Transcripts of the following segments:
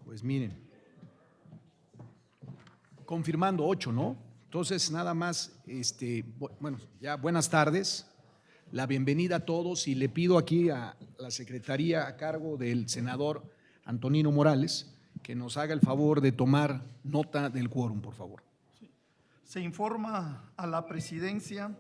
Pues miren, confirmando 8, ¿no? Entonces, nada más, bueno, ya buenas tardes, la bienvenida a todos y le pido aquí a la secretaría a cargo del senador Antonino Morales que nos haga el favor de tomar nota del quórum, por favor. Se informa a la presidencia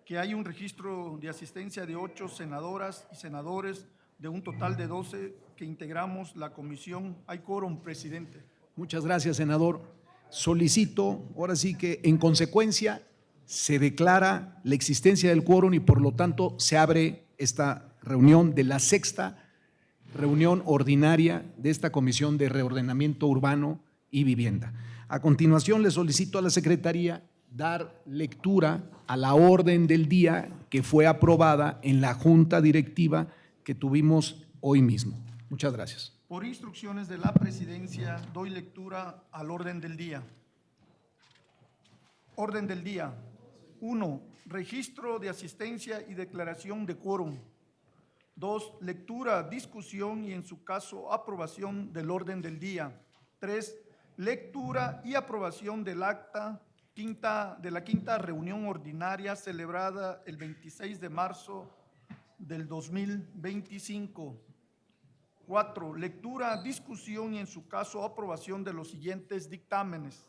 que hay un registro de asistencia de 8 senadoras y senadores de un total de 12 que integramos la comisión. Hay quórum, presidente. Muchas gracias, senador. Solicito, ahora sí que en consecuencia, se declara la existencia del quórum y por lo tanto se abre esta reunión de la 6ª reunión ordinaria de esta Comisión de Reordenamiento Urbano y Vivienda. A continuación, le solicito a la Secretaría dar lectura a la orden del día que fue aprobada en la Junta Directiva que tuvimos hoy mismo. Muchas gracias. Por instrucciones de la presidencia, doy lectura al orden del día. Orden del día. 1. Registro de asistencia y declaración de quórum. 2. Lectura, discusión y en su caso aprobación del orden del día. 3. Lectura y aprobación del acta de la quinta reunión ordinaria celebrada el 26 de marzo del 2025. 4. Lectura, discusión y en su caso aprobación de los siguientes dictámenes.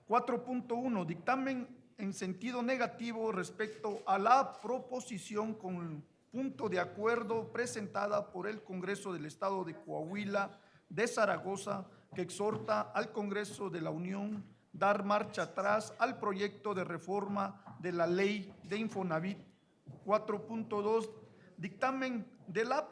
4.1. Dictamen en sentido negativo respecto a la proposición con punto de acuerdo presentada por el Congreso del Estado de Coahuila de Zaragoza, que exhorta al Congreso de la Unión dar marcha atrás al proyecto de reforma de la ley de Infonavit. 4.2. Dictamen de la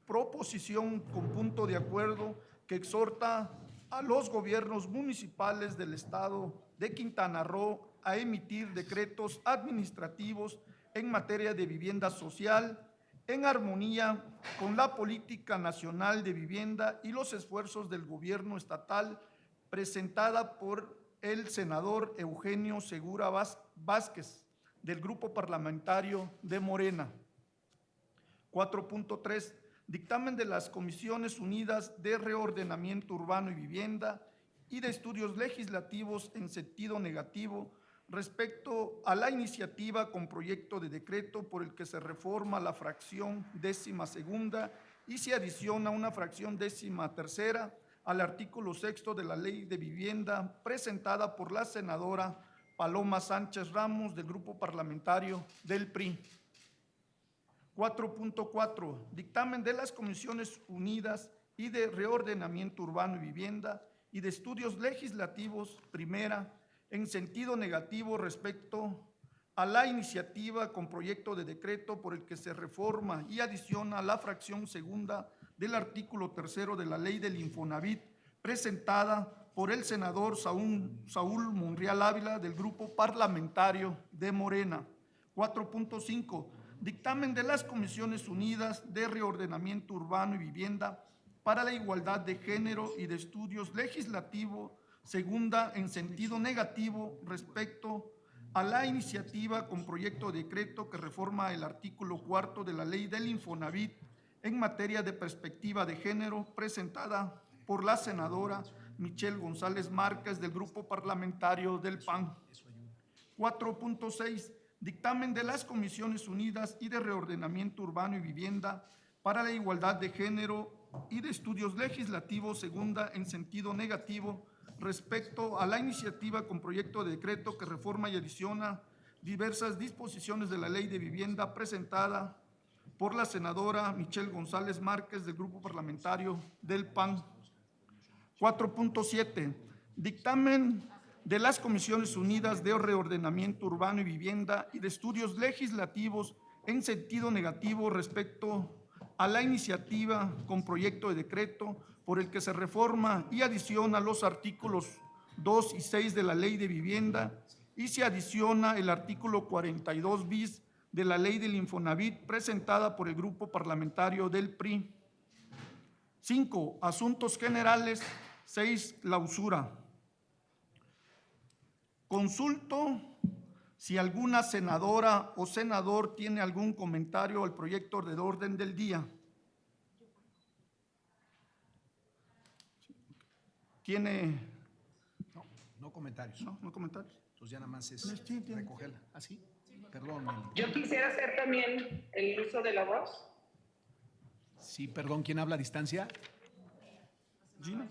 proposición con punto de acuerdo que exhorta a los gobiernos municipales del Estado de Quintana Roo a emitir decretos administrativos en materia de vivienda social en armonía con la política nacional de vivienda y los esfuerzos del gobierno estatal, presentada por el senador Eugenio Segura Vázquez, del Grupo Parlamentario de Morena. 4.3. Dictamen de las Comisiones Unidas de Reordenamiento Urbano y Vivienda y de Estudios Legislativos en sentido negativo respecto a la iniciativa con proyecto de decreto por el que se reforma la fracción 12ª y se adiciona una fracción 13ª al artículo 6 de la Ley de Vivienda, presentada por la senadora Paloma Sánchez Ramos del Grupo Parlamentario del PRI. 4.4. Dictamen de las Comisiones Unidas y de Reordenamiento Urbano y Vivienda y de Estudios Legislativos, primera, en sentido negativo respecto a la iniciativa con proyecto de decreto por el que se reforma y adiciona la fracción 2ª del artículo 3 de la Ley del Infonavit, presentada por el senador Saúl Monreal Ávila del Grupo Parlamentario de Morena. 4.5. Dictamen de las Comisiones Unidas de Reordenamiento Urbano y Vivienda para la Igualdad de Género y de Estudios Legislativos, segunda en sentido negativo respecto a la iniciativa con proyecto de decreto que reforma el artículo 4 de la Ley del Infonavit en materia de perspectiva de género, presentada por la senadora Michelle González Márquez del Grupo Parlamentario del PAN. 4.6. Dictamen de las Comisiones Unidas y de Reordenamiento Urbano y Vivienda para la Igualdad de Género y de Estudios Legislativos, segunda en sentido negativo, respecto a la iniciativa con proyecto de decreto que reforma y adiciona diversas disposiciones de la Ley de Vivienda, presentada por la senadora Michelle González Márquez del Grupo Parlamentario del PAN. 4.7. Dictamen de las Comisiones Unidas de Reordenamiento Urbano y Vivienda y de Estudios Legislativos en sentido negativo respecto a la iniciativa con proyecto de decreto por el que se reforma y adiciona los artículos 2 y 6 de la Ley de Vivienda y se adiciona el artículo 42 bis de la Ley del Infonavit, presentada por el Grupo Parlamentario del PRI. 5. Asuntos generales. 6. Clausura. Consulto si alguna senadora o senador tiene algún comentario al proyecto de orden del día. ¿Tiene? No comentarios. No comentarios. Entonces ya nada más es Sí, entiendo. recogerla. ¿Ah, sí? Perdón, Meli. Yo quisiera hacer también el uso de la voz. Sí, perdón, ¿quién habla a distancia? Gina.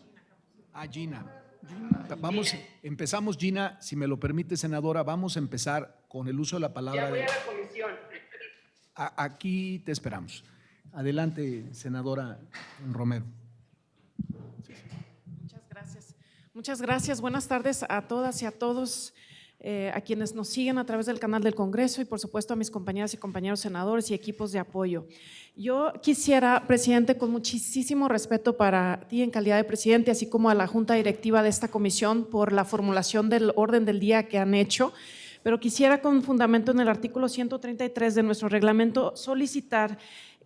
Ah, Gina. Gina. Vamos, empezamos, Gina, si me lo permite, senadora, vamos a empezar con el uso de la Ya palabra. voy a la comisión. Aquí te esperamos. Adelante, senadora Romero. Muchas gracias. Muchas gracias. Buenas tardes a todas y a todos, a quienes nos siguen a través del canal del Congreso y por supuesto a mis compañeras y compañeros senadores y equipos de apoyo. Yo quisiera, presidente, con muchísimo respeto para ti en calidad de presidente, así como a la junta directiva de esta comisión por la formulación del orden del día que han hecho, pero quisiera con fundamento en el artículo 133 de nuestro reglamento solicitar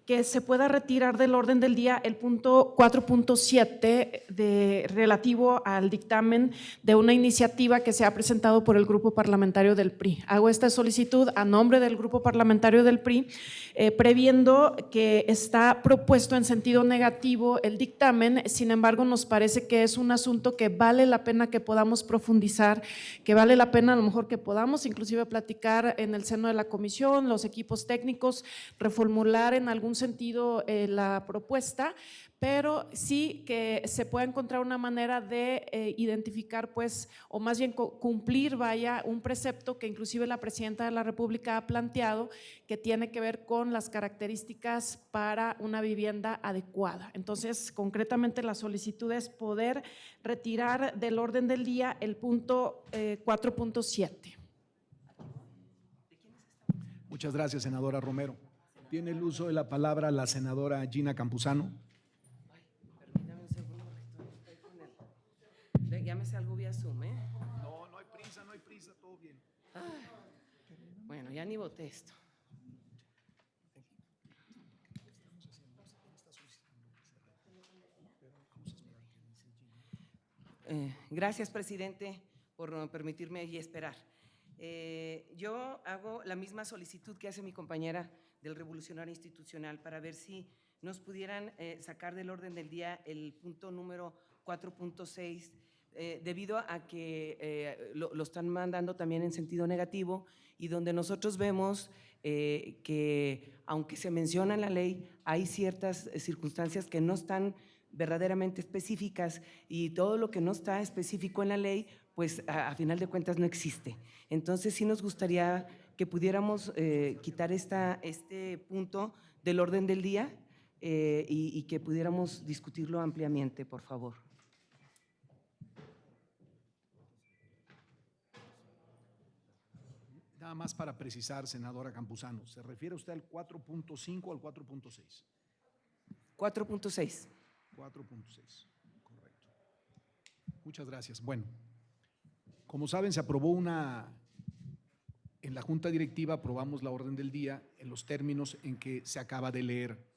que se pueda retirar del orden del día el punto 4.7 relativo al dictamen de una iniciativa que se ha presentado por el Grupo Parlamentario del PRI. Hago esta solicitud a nombre del Grupo Parlamentario del PRI, previendo que está propuesto en sentido negativo el dictamen. Sin embargo, nos parece que es un asunto que vale la pena que podamos profundizar, que vale la pena a lo mejor que podamos inclusive platicar en el seno de la comisión, los equipos técnicos, reformular en algún sentido la propuesta, pero sí que se pueda encontrar una manera de identificar, pues, o más bien cumplir, vaya, un precepto que inclusive la Presidenta de la República ha planteado, que tiene que ver con las características para una vivienda adecuada. Entonces, concretamente la solicitud es poder retirar del orden del día el punto 4.7. Muchas gracias, senadora Romero. Tiene el uso de la palabra la senadora Gina Campuzano. Permítame un segundo porque estoy con el… Ya me salgo vía Zoom, ¿eh? No, no hay prisa, todo bien. Bueno, ya ni voté esto. Gracias, presidente, por permitirme ahí esperar. Yo hago la misma solicitud que hace mi compañera del Revolucionario Institucional para ver si nos pudieran sacar del orden del día el punto número 4.6, debido a que lo están mandando también en sentido negativo y donde nosotros vemos que aunque se menciona en la ley, hay ciertas circunstancias que no están verdaderamente específicas y todo lo que no está específico en la ley, pues a final de cuentas no existe. Entonces sí nos gustaría que pudiéramos quitar este punto del orden del día y que pudiéramos discutirlo ampliamente, por favor. Nada más para precisar, senadora Campuzano, ¿se refiere usted al 4.5 o al 4.6? 4.6. 4.6, correcto. Muchas gracias. Bueno, como saben, se aprobó en la Junta Directiva aprobamos la orden del día en los términos en que se acaba de leer.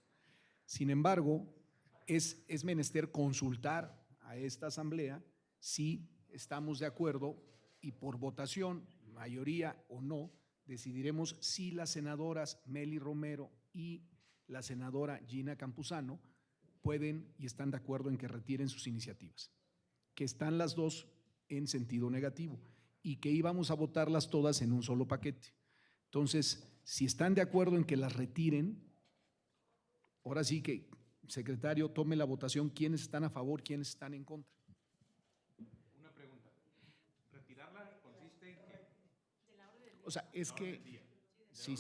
Sin embargo, es menester consultar a esta asamblea si estamos de acuerdo y por votación, mayoría o no, decidiremos si las senadoras Meli Romero y la senadora Gina Campuzano pueden y están de acuerdo en que retiren sus iniciativas, que están las dos en sentido negativo y que íbamos a votarlas todas en un solo paquete. Entonces, si están de acuerdo en que las retiren, ahora sí que, secretario, tome la votación, quiénes están a favor, quiénes están en contra. Una pregunta. ¿Retirarla consiste en qué? O sea, es que, sí,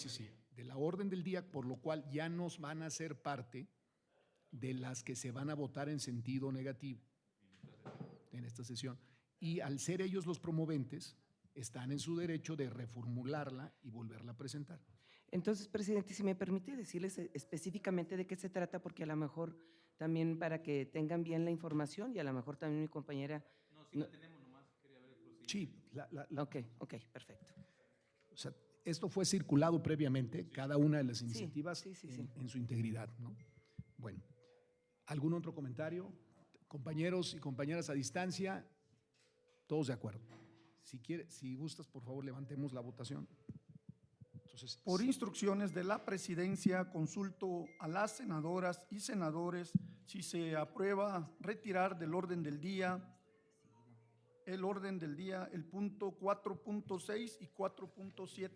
de la orden del día, por lo cual ya nos van a ser parte de las que se van a votar en sentido negativo en esta sesión. Y al ser ellos los promoventes, están en su derecho de reformularla y volverla a presentar. Entonces, presidente, si me permite decirles específicamente de qué se trata, porque a lo mejor también para que tengan bien la información y a lo mejor también mi compañera… No, sí la tenemos, nomás quería ver el procedimiento. Sí. Ok, perfecto. O sea, esto fue circulado previamente, cada una de las iniciativas Sí. en su integridad, ¿no? Bueno, ¿algún otro comentario? Compañeros y compañeras a distancia, todos de acuerdo. Si gustas, por favor, levantemos la votación. Entonces, Por instrucciones de la presidencia, consulto a las senadoras y senadores si se aprueba retirar del orden del día el orden del día, el punto 4.6 y 4.7.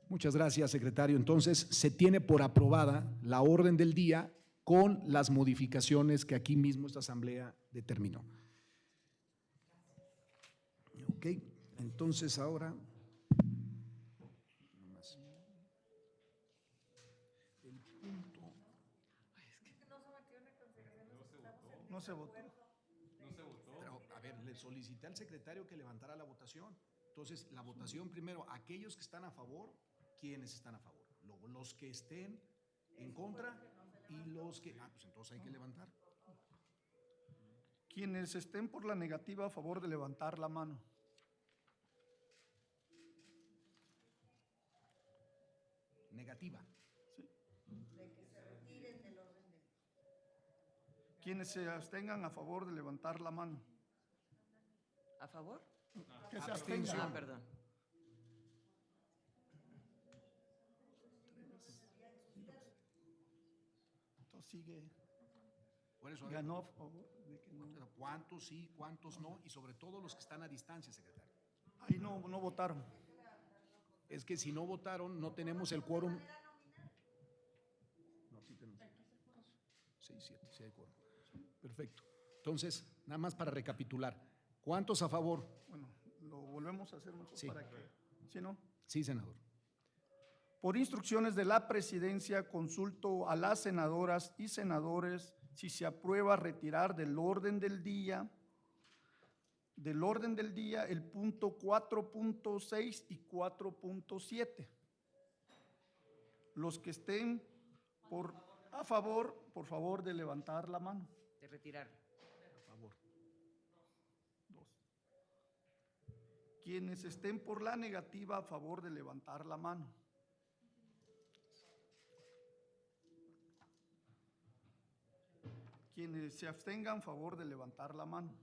Muchas gracias, secretario. Entonces, se tiene por aprobada la orden del día con las modificaciones que aquí mismo esta asamblea determinó. Ok, entonces ahora… nomás. El punto… No se votó. Pero, a ver, le solicité al secretario que levantara la votación. Entonces, la votación primero, aquellos que están a favor, ¿quiénes están a favor? Luego, los que estén en contra y los que… pues entonces hay que levantar. Quienes estén por la negativa, a favor de levantar la mano. Negativa. Sí. Quienes se abstengan, a favor de levantar la mano. ¿A favor? Que se Abstención. Ah, abstengan. perdón. Entonces sigue. Por eso, a ver, Ganó a favor de que no. pero ¿cuántos sí, cuántos no? Y sobre todo los que están a distancia, secretario. Ahí no votaron. Es que si no votaron, no tenemos el quórum. No, sí tenemos. 6, 7, sí hay quórum. Perfecto. Entonces, nada más para recapitular. ¿Cuántos a favor? Bueno, lo volvemos a hacer mejor Sí. para que… ¿Sí, no? Sí, senador. Por instrucciones de la presidencia, consulto a las senadoras y senadores si se aprueba retirar del orden del día el punto 4.6 y 4.7. Los que estén a favor, por favor de levantar la mano. De retirar. A favor. 2. Quienes estén por la negativa, a favor de levantar la mano. Quienes se abstengan, a favor de levantar la mano.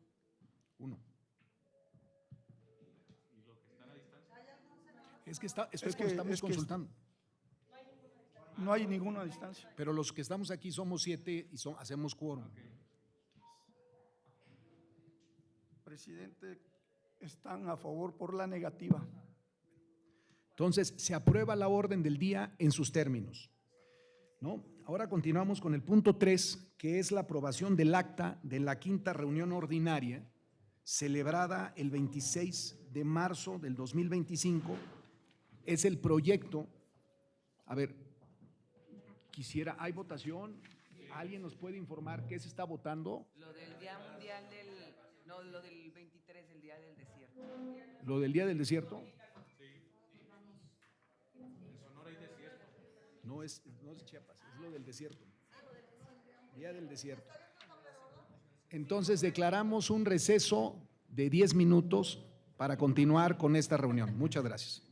1. Es que estamos es que consultando. No hay ninguna distancia. Pero los que estamos aquí somos 7 y hacemos quórum. Presidente, están a favor por la negativa. Entonces, se aprueba la orden del día en sus términos, ¿no? Ahora continuamos con el punto 3, que es la aprobación del acta de la 5ª reunión ordinaria celebrada el 26 de marzo del 2025. Es el proyecto. A ver, ¿hay votación? ¿Alguien nos puede informar qué se está votando? Lo del Día Mundial del… No, lo del 23, el Día del Desierto. ¿Lo del Día del Desierto? No es Chiapas, es lo del desierto. Día del desierto. Entonces declaramos un receso de 10 minutos para continuar con esta reunión. Muchas gracias.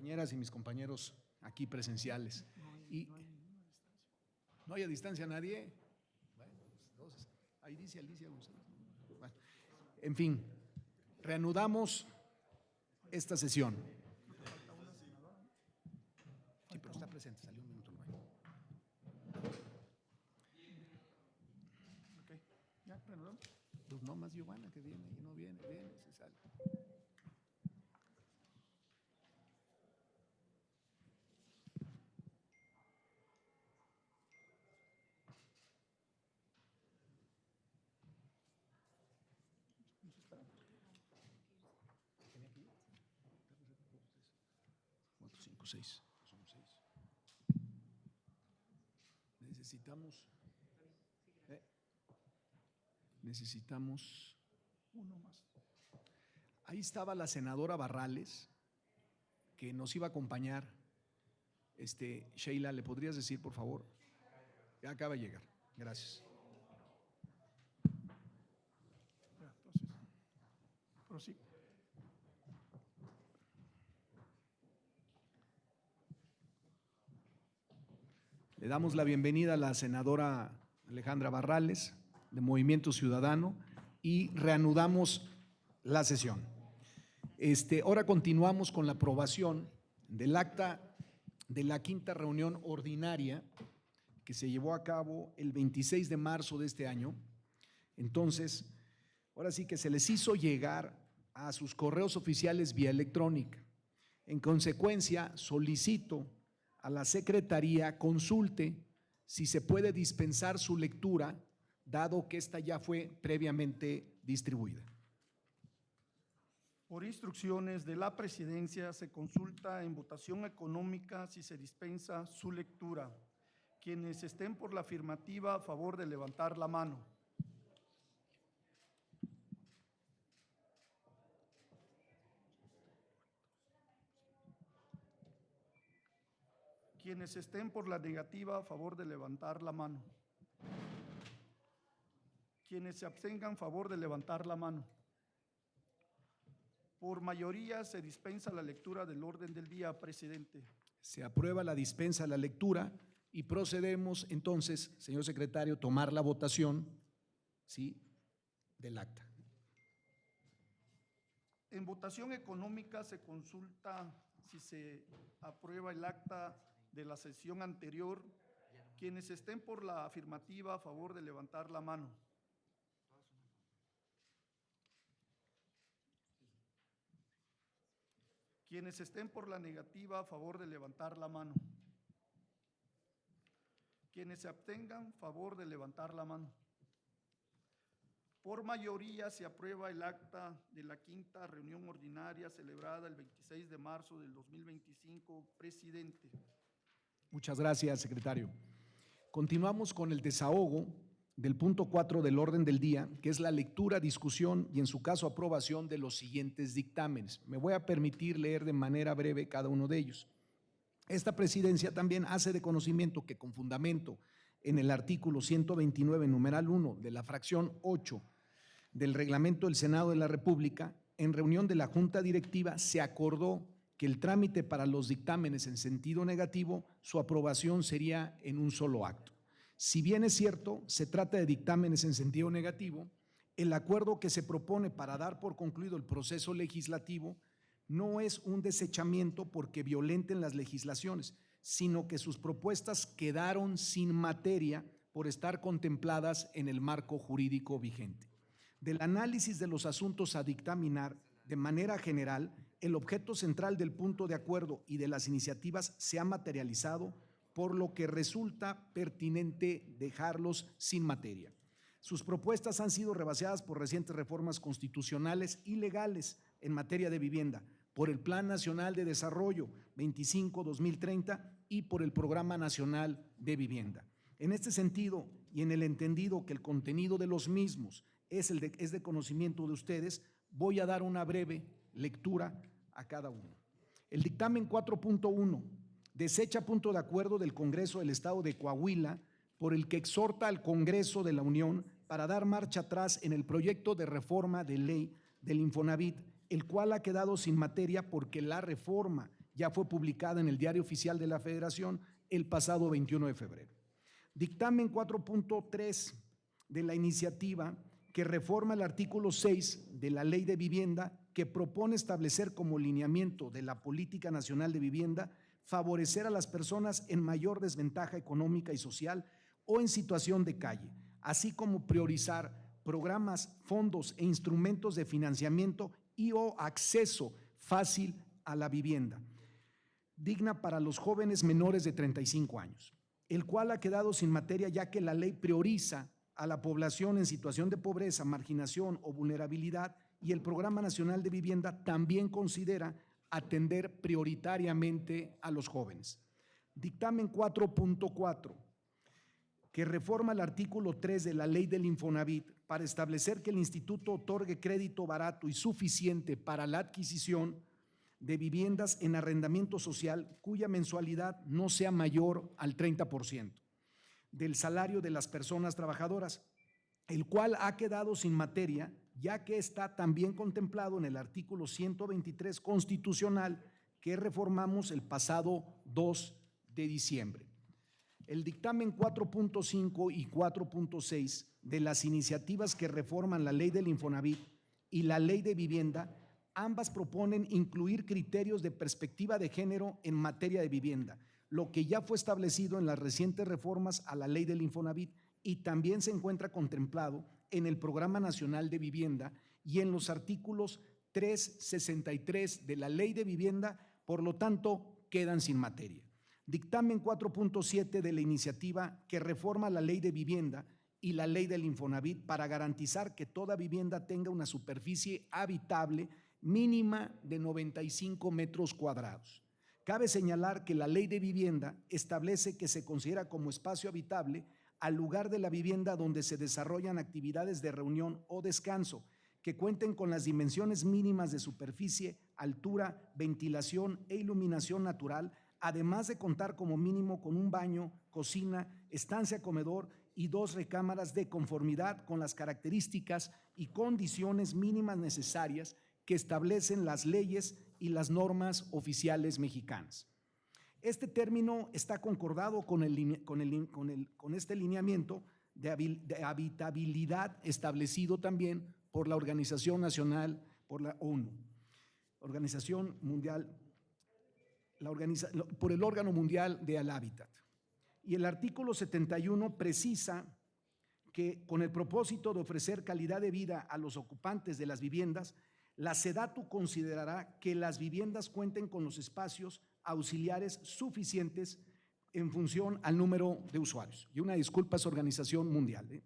compañeras y mis compañeros aquí presenciales. ¿No hay a distancia nadie? Bueno, pues, entonces, ahí dice Alicia González. Bueno, en fin, reanudamos esta sesión. Sí, pero está presente, salió un minuto. Ok. ¿Ya? ¿Reanudamos? Pues no más Giovanna que viene y no viene, se sale. Cuatro, cinco, seis. Son seis. Necesitamos Uno más. Ahí estaba la senadora Barrales, que nos iba a acompañar. Sheila, ¿le podrías decir, por favor? Ya acaba de llegar. Gracias. Ya, entonces, prosigue. Le damos la bienvenida a la senadora Alejandra Barrales, de Movimiento Ciudadano, y reanudamos la sesión. Ahora continuamos con la aprobación del acta de la quinta reunión ordinaria que se llevó a cabo el 26 de marzo de este año. Entonces, ahora sí que se les hizo llegar a sus correos oficiales vía electrónica. En consecuencia, solicito a la Secretaría consulte si se puede dispensar su lectura, dado que esta ya fue previamente distribuida. Por instrucciones de la Presidencia, se consulta en votación económica si se dispensa su lectura. Quienes estén por la afirmativa, a favor de levantar la mano. Quienes estén por la negativa, a favor de levantar la mano. Quienes se abstengan, a favor de levantar la mano. Por mayoría se dispensa la lectura del orden del día, presidente. Se aprueba la dispensa de la lectura y procedemos entonces, señor secretario, tomar la votación, ¿sí?, del acta. En votación económica se consulta si se aprueba el acta de la sesión anterior. Quienes estén por la afirmativa, a favor de levantar la mano. Quienes estén por la negativa, a favor de levantar la mano. Quienes se abstengan, a favor de levantar la mano. Por mayoría se aprueba el acta de la quinta reunión ordinaria celebrada el 26 de marzo del 2025, presidente. Muchas gracias, secretario. Continuamos con el desahogo del punto 4 del orden del día, que es la lectura, discusión y en su caso aprobación de los siguientes dictámenes. Me voy a permitir leer de manera breve cada uno de ellos. Esta presidencia también hace de conocimiento que con fundamento en el artículo 129, numeral 1 de la fracción 8 del reglamento del Senado de la República, en reunión de la Junta Directiva se acordó que el trámite para los dictámenes en sentido negativo, su aprobación sería en un solo acto. Si bien es cierto, se trata de dictámenes en sentido negativo, el acuerdo que se propone para dar por concluido el proceso legislativo no es un desechamiento porque violenten las legislaciones, sino que sus propuestas quedaron sin materia por estar contempladas en el marco jurídico vigente. Del análisis de los asuntos a dictaminar, de manera general, el objeto central del punto de acuerdo y de las iniciativas se ha materializado, por lo que resulta pertinente dejarlos sin materia. Sus propuestas han sido rebasadas por recientes reformas constitucionales y legales en materia de vivienda, por el Plan Nacional de Desarrollo 25-2030 y por el Programa Nacional de Vivienda. En este sentido y en el entendido que el contenido de los mismos es de conocimiento de ustedes, voy a dar una breve lectura a cada uno. El dictamen 4.1 desecha punto de acuerdo del Congreso del Estado de Coahuila por el que exhorta al Congreso de la Unión para dar marcha atrás en el proyecto de reforma de ley del Infonavit, el cual ha quedado sin materia porque la reforma ya fue publicada en el Diario Oficial de la Federación el pasado 21 de febrero. Dictamen 4.3 de la iniciativa que reforma el artículo 6 de la Ley de Vivienda, que propone establecer como lineamiento de la Política Nacional de Vivienda favorecer a las personas en mayor desventaja económica y social o en situación de calle, así como priorizar programas, fondos e instrumentos de financiamiento y o acceso fácil a la vivienda digna para los jóvenes menores de 35 años, el cual ha quedado sin materia ya que la ley prioriza a la población en situación de pobreza, marginación o vulnerabilidad, y el Programa Nacional de Vivienda también considera atender prioritariamente a los jóvenes. Dictamen 4.4, que reforma el artículo 3 de la Ley del Infonavit para establecer que el instituto otorgue crédito barato y suficiente para la adquisición de viviendas en arrendamiento social cuya mensualidad no sea mayor al 30% del salario de las personas trabajadoras, el cual ha quedado sin materia, ya que está también contemplado en el artículo 123 constitucional que reformamos el pasado 2 de diciembre. El dictamen 4.5 y 4.6 de las iniciativas que reforman la Ley del Infonavit y la Ley de Vivienda, ambas proponen incluir criterios de perspectiva de género en materia de vivienda, lo que ya fue establecido en las recientes reformas a la Ley del Infonavit y también se encuentra contemplado en el Programa Nacional de Vivienda y en los artículos 363 de la Ley de Vivienda, por lo tanto, quedan sin materia. Dictamen 4.7 de la iniciativa que reforma la Ley de Vivienda y la Ley del Infonavit para garantizar que toda vivienda tenga una superficie habitable mínima de 95 metros cuadrados. Cabe señalar que la Ley de Vivienda establece que se considera como espacio habitable al lugar de la vivienda donde se desarrollan actividades de reunión o descanso que cuenten con las dimensiones mínimas de superficie, altura, ventilación e iluminación natural, además de contar como mínimo con un baño, cocina, estancia comedor y 2 recámaras de conformidad con las características y condiciones mínimas necesarias que establecen las leyes y las normas oficiales mexicanas. Este término está concordado con este lineamiento de habitabilidad establecido también por la Organización Nacional, por la ONU, Organización Mundial, por el Órgano Mundial del Hábitat. Y el artículo 71 precisa que con el propósito de ofrecer calidad de vida a los ocupantes de las viviendas, la SEDATU considerará que las viviendas cuenten con los espacios auxiliares suficientes en función al número de usuarios. Y una disculpa, es Organización Mundial.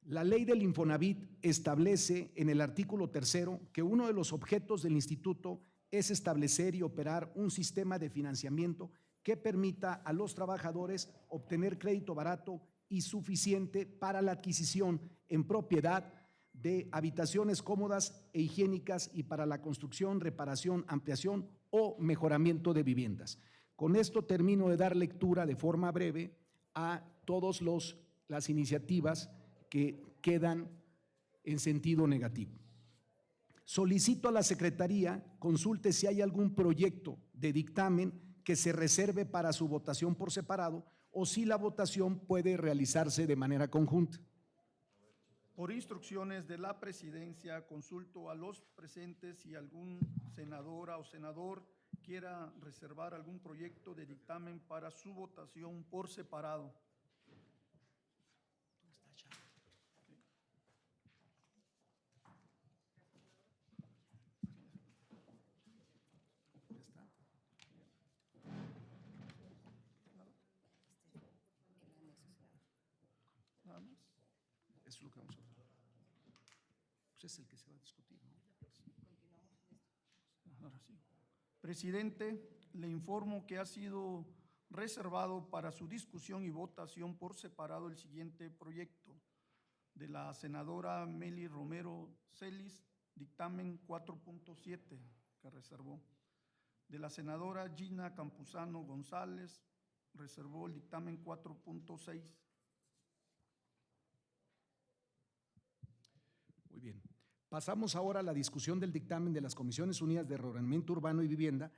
La Ley del Infonavit establece en el artículo 3 que uno de los objetos del instituto es establecer y operar un sistema de financiamiento que permita a los trabajadores obtener crédito barato y suficiente para la adquisición en propiedad de habitaciones cómodas e higiénicas y para la construcción, reparación, ampliación o mejoramiento de viviendas. Con esto termino de dar lectura de forma breve a todas las iniciativas que quedan en sentido negativo. Solicito a la Secretaría consulte si hay algún proyecto de dictamen que se reserve para su votación por separado o si la votación puede realizarse de manera conjunta. Por instrucciones de la presidencia, consulto a los presentes si algún senadora o senador quiera reservar algún proyecto de dictamen para su votación por separado. Nada más. Eso es lo que vamos a ver. Pues es el que se va a discutir, ¿no? Ahora sí. Presidente, le informo que ha sido reservado para su discusión y votación por separado el siguiente proyecto de la senadora Meli Romero Celis, dictamen 4.7 que reservó. De la senadora Gina Campuzano González, reservó el dictamen 4.6. Muy bien. Pasamos ahora a la discusión del dictamen de las Comisiones Unidas de Reordenamiento Urbano y Vivienda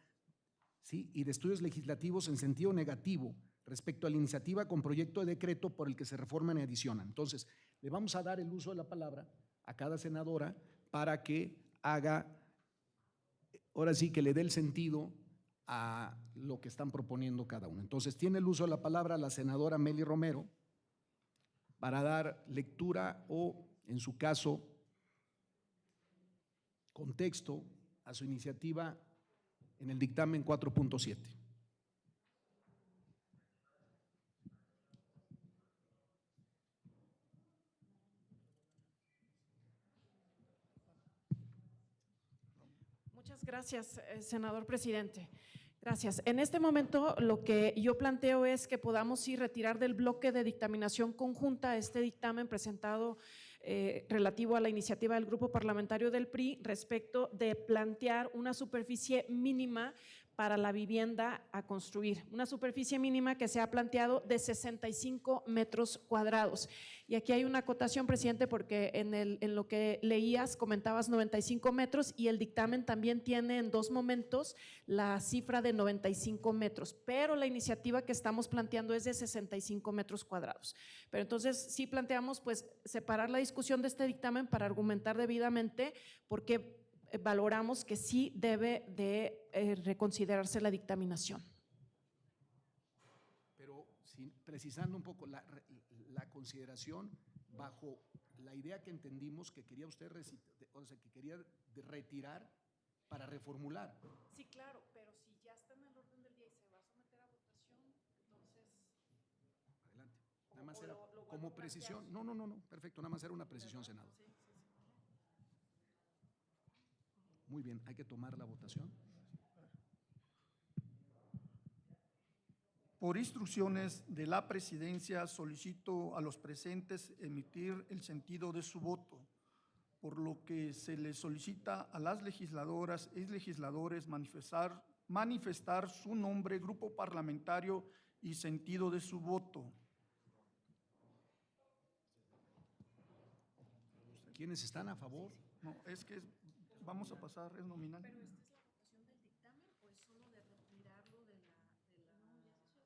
¿sí? Y de estudios legislativos en sentido negativo respecto a la iniciativa con proyecto de decreto por el que se reforman y adicionan. Entonces, le vamos a dar el uso de la palabra a cada senadora para que haga, ahora sí que le dé el sentido a lo que están proponiendo cada uno. Entonces, tiene el uso de la palabra la senadora Meli Romero para dar lectura o, en su caso, contexto a su iniciativa en el dictamen 4.7. Muchas gracias, senador presidente. Gracias. En este momento lo que yo planteo es que podamos retirar del bloque de dictaminación conjunta este dictamen presentado relativo a la iniciativa del Grupo Parlamentario del PRI respecto de plantear una superficie mínima para la vivienda a construir, una superficie mínima que se ha planteado de 65 metros cuadrados. Y aquí hay una acotación, presidente, porque en lo que leías comentabas 95 metros y el dictamen también tiene en dos momentos la cifra de 95 metros, pero la iniciativa que estamos planteando es de 65 metros cuadrados. Pero entonces sí planteamos pues separar la discusión de este dictamen para argumentar debidamente porque valoramos que sí debe de reconsiderarse la dictaminación. Pero precisando un poco la consideración bajo la idea que entendimos que quería usted, o sea, que quería retirar para reformular. Sí, claro, pero si ya está en el orden del día y se va a someter a votación, entonces… Adelante. Nada más era como precisión. No, perfecto, nada más era una precisión, senador. Sí. Muy bien, hay que tomar la votación. Por instrucciones de la presidencia, solicito a los presentes emitir el sentido de su voto, por lo que se les solicita a las legisladoras y legisladores manifestar su nombre, grupo parlamentario y sentido de su voto. ¿Quiénes están a favor? No, es que vamos a pasar, es nominal. ¿Pero esta es la votación del dictamen o es solo de retirarlo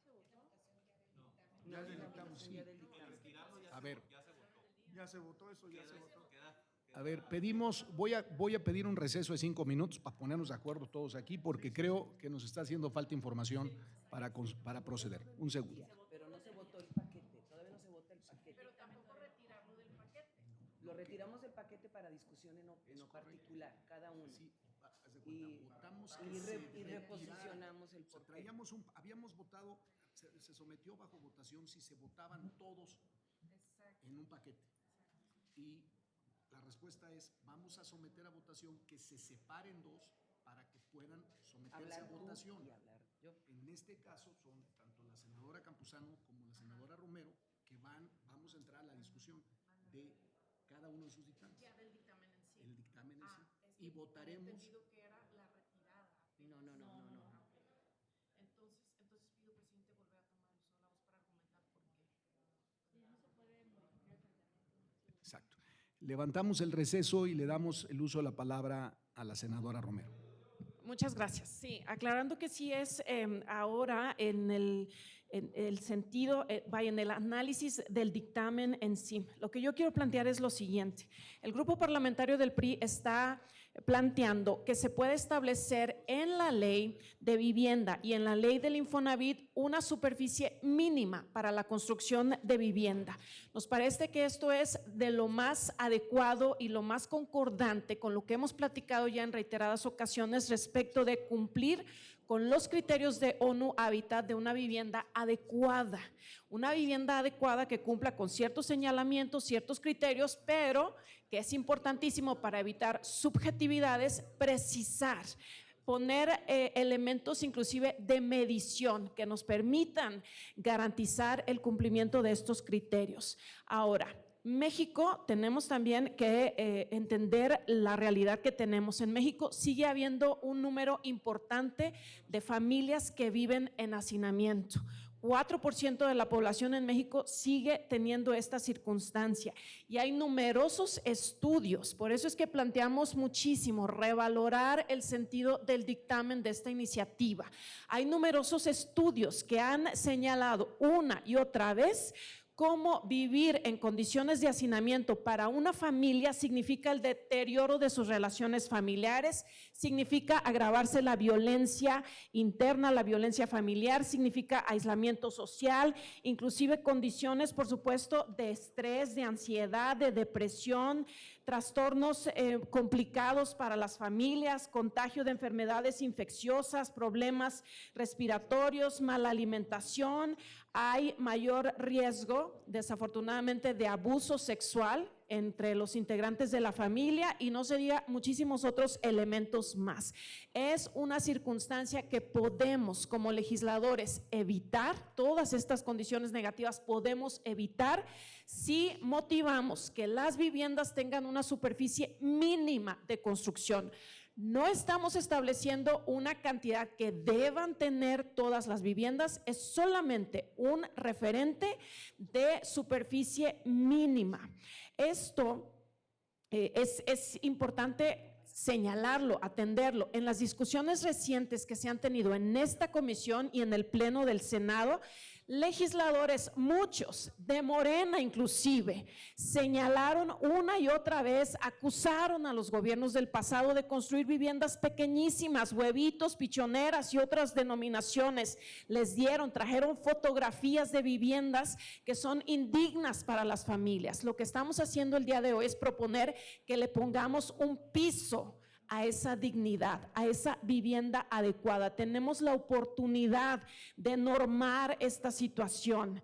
de la… No, Ya es del la dictamen, votación sí. ya del dictamen. A ver, Ya se votó eso, ya se votó. a ver, voy a pedir un receso de 5 minutos para ponernos de acuerdo todos aquí, porque creo que nos está haciendo falta información para proceder. Un segundo. Pero no se votó el paquete, todavía no se vota el paquete. Pero tampoco retirarlo del paquete. Lo retiramos del paquete para discusión en lo particular, cada uno. Sí, haz de cuenta, votamos que y se reposicionamos el retirara. O sea, porqué. habíamos votado, se sometió bajo votación si se votaban todos en un paquete. Y la respuesta es, vamos a someter a votación que se separen dos para que puedan someterse Hablar a tú votación. y hablar yo. En este caso son tanto la senadora Campuzano como la senadora Romero que vamos a entrar a la discusión de cada uno de sus dictámenes. Ya del dictamen en sí. El dictamen en sí. Es que Y votaremos. he entendido que era la retirada. No. Ok. Entonces pido, presidente, volver a tomar el uso de la voz para argumentar por qué. Exacto. Levantamos el receso y le damos el uso de la palabra a la senadora Romero. Muchas gracias. Sí, aclarando que sí es ahora en el sentido, en el análisis del dictamen en sí. Lo que yo quiero plantear es lo siguiente. El grupo parlamentario del PRI está planteando que se puede establecer en la ley de vivienda y en la ley del Infonavit una superficie mínima para la construcción de vivienda. Nos parece que esto es de lo más adecuado y lo más concordante con lo que hemos platicado ya en reiteradas ocasiones respecto de cumplir con los criterios de ONU Habitat de una vivienda adecuada que cumpla con ciertos señalamientos, ciertos criterios, pero que es importantísimo para evitar subjetividades, precisar, poner elementos inclusive de medición que nos permitan garantizar el cumplimiento de estos criterios. Ahora, México, tenemos también que entender la realidad que tenemos. En México sigue habiendo un número importante de familias que viven en hacinamiento. 4% de la población en México sigue teniendo esta circunstancia y hay numerosos estudios, por eso es que planteamos muchísimo revalorar el sentido del dictamen de esta iniciativa. Hay numerosos estudios que han señalado una y otra vez cómo vivir en condiciones de hacinamiento para una familia significa el deterioro de sus relaciones familiares, significa agravarse la violencia interna, la violencia familiar, significa aislamiento social, inclusive condiciones, por supuesto, de estrés, de ansiedad, de depresión, trastornos complicados para las familias, contagio de enfermedades infecciosas, problemas respiratorios, mala alimentación. Hay mayor riesgo, desafortunadamente, de abuso sexual entre los integrantes de la familia y no se diga muchísimos otros elementos más. Es una circunstancia que podemos como legisladores evitar, todas estas condiciones negativas podemos evitar si motivamos que las viviendas tengan una superficie mínima de construcción. No estamos estableciendo una cantidad que deban tener todas las viviendas, es solamente un referente de superficie mínima. Esto es importante señalarlo, atenderlo. En las discusiones recientes que se han tenido en esta comisión y en el Pleno del Senado, legisladores, muchos de Morena inclusive, señalaron una y otra vez, acusaron a los gobiernos del pasado de construir viviendas pequeñísimas, huevitos, pichoneras y otras denominaciones. Trajeron fotografías de viviendas que son indignas para las familias. Lo que estamos haciendo el día de hoy es proponer que le pongamos un piso a esa dignidad, a esa vivienda adecuada. Tenemos la oportunidad de normar esta situación.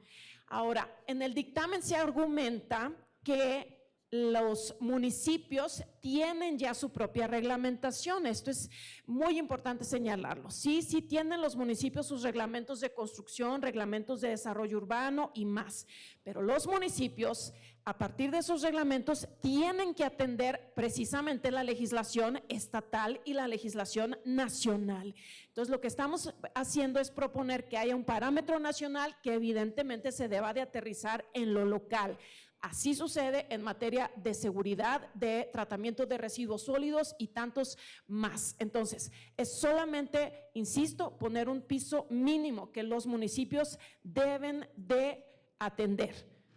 Ahora, en el dictamen se argumenta que los municipios tienen ya su propia reglamentación. Esto es muy importante señalarlo. Sí tienen los municipios sus reglamentos de construcción, reglamentos de desarrollo urbano y más. Pero los municipios, a partir de esos reglamentos, tienen que atender precisamente la legislación estatal y la legislación nacional. Entonces, lo que estamos haciendo es proponer que haya un parámetro nacional que evidentemente se deba de aterrizar en lo local. Así sucede en materia de seguridad, de tratamiento de residuos sólidos y tantos más. Entonces, es solamente, insisto, poner un piso mínimo que los municipios deben de atender.